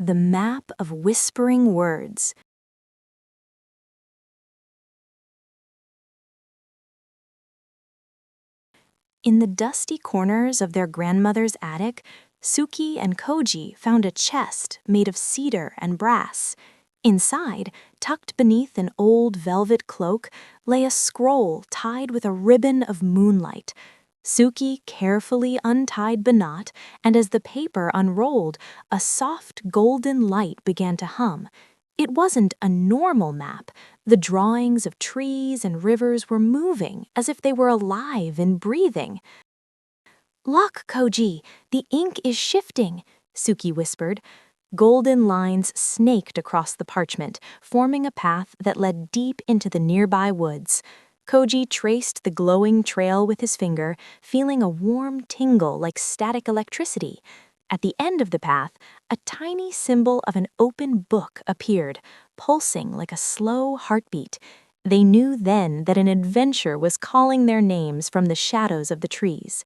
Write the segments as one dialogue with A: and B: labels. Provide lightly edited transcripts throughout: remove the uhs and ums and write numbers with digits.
A: The Map of Whispering Words. In the dusty corners of their grandmother's attic, Suki and Koji found a chest made of cedar and brass. Inside, tucked beneath an old velvet cloak, lay a scroll tied with a ribbon of moonlight. Suki carefully untied the knot, and as the paper unrolled, a soft golden light began to hum. It wasn't a normal map. The drawings of trees and rivers were moving as if they were alive and breathing. "Look, Koji, the ink is shifting," Suki whispered. Golden lines snaked across the parchment, forming a path that led deep into the nearby woods. Koji traced the glowing trail with his finger, feeling a warm tingle like static electricity. At the end of the path, a tiny symbol of an open book appeared, pulsing like a slow heartbeat. They knew then that an adventure was calling their names from the shadows of the trees.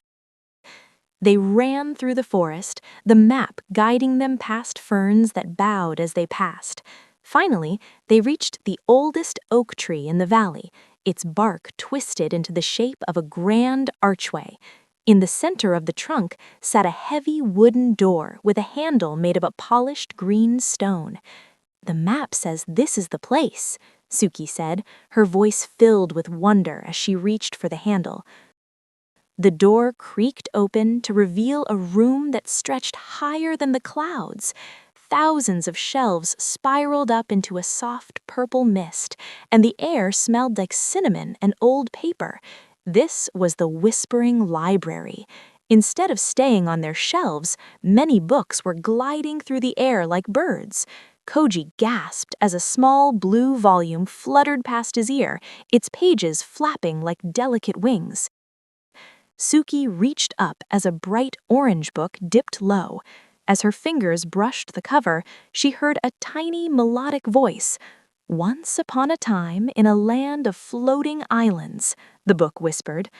A: They ran through the forest, the map guiding them past ferns that bowed as they passed. Finally, they reached the oldest oak tree in the valley, its bark twisted into the shape of a grand archway. In the center of the trunk sat a heavy wooden door with a handle made of a polished green stone. "The map says this is the place," Suki said, her voice filled with wonder as she reached for the handle. The door creaked open to reveal a room that stretched higher than the clouds. Thousands of shelves spiraled up into a soft purple mist, and the air smelled like cinnamon and old paper. This was the Whispering Library. Instead of staying on their shelves, many books were gliding through the air like birds. Koji gasped as a small blue volume fluttered past his ear, its pages flapping like delicate wings. Suki reached up as a bright orange book dipped low. As her fingers brushed the cover, she heard a tiny melodic voice. "Once upon a time in a land of floating islands," the book whispered.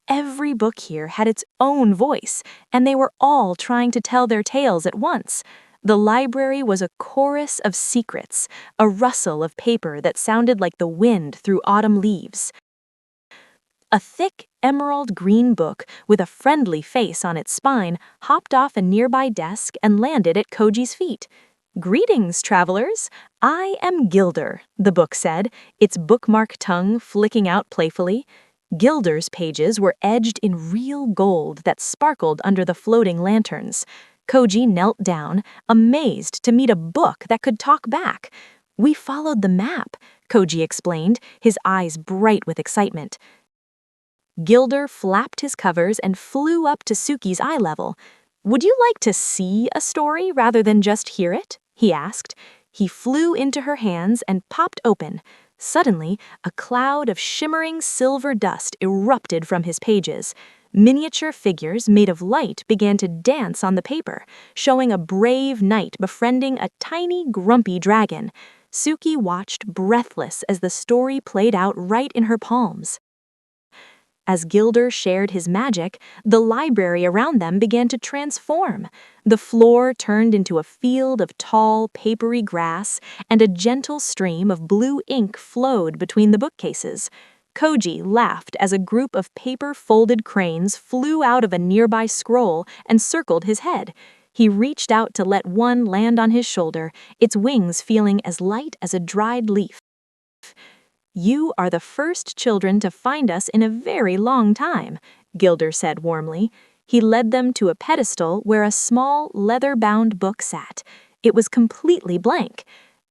A: Every book here had its own voice, and they were all trying to tell their tales at once. The library was a chorus of secrets, a rustle of paper that sounded like the wind through autumn leaves. A thick emerald green book with a friendly face on its spine hopped off a nearby desk and landed at Koji's feet. "Greetings, travelers. I am Gilder," the book said, its bookmark tongue flicking out playfully. Gilder's pages were edged in real gold that sparkled under the floating lanterns. Koji knelt down, amazed to meet a book that could talk back. "We followed the map," Koji explained, his eyes bright with excitement. Gilder flapped his covers and flew up to Suki's eye level. "Would you like to see a story rather than just hear it?" he asked. He flew into her hands and popped open. Suddenly, a cloud of shimmering silver dust erupted from his pages. Miniature figures made of light began to dance on the paper, showing a brave knight befriending a tiny, grumpy dragon. Suki watched breathless as the story played out right in her palms. As Gilder shared his magic, the library around them began to transform. The floor turned into a field of tall, papery grass, and a gentle stream of blue ink flowed between the bookcases. Koji laughed as a group of paper-folded cranes flew out of a nearby scroll and circled his head. He reached out to let one land on his shoulder, its wings feeling as light as a dried leaf. "You are the first children to find us in a very long time," Gilder said warmly. He led them to a pedestal where a small, leather-bound book sat. It was completely blank.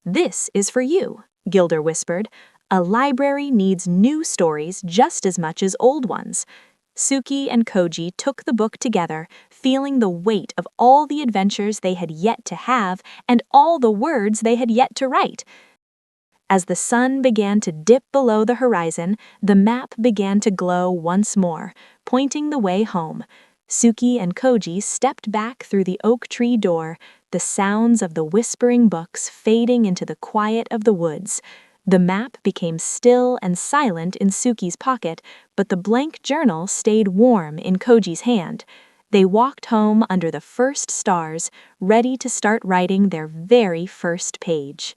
A: "This is for you," Gilder whispered. "A library needs new stories just as much as old ones." Suki and Koji took the book together, feeling the weight of all the adventures they had yet to have and all the words they had yet to write. As the sun began to dip below the horizon, the map began to glow once more, pointing the way home. Suki and Koji stepped back through the oak tree door, the sounds of the whispering books fading into the quiet of the woods. The map became still and silent in Suki's pocket, but the blank journal stayed warm in Koji's hand. They walked home under the first stars, ready to start writing their very first page.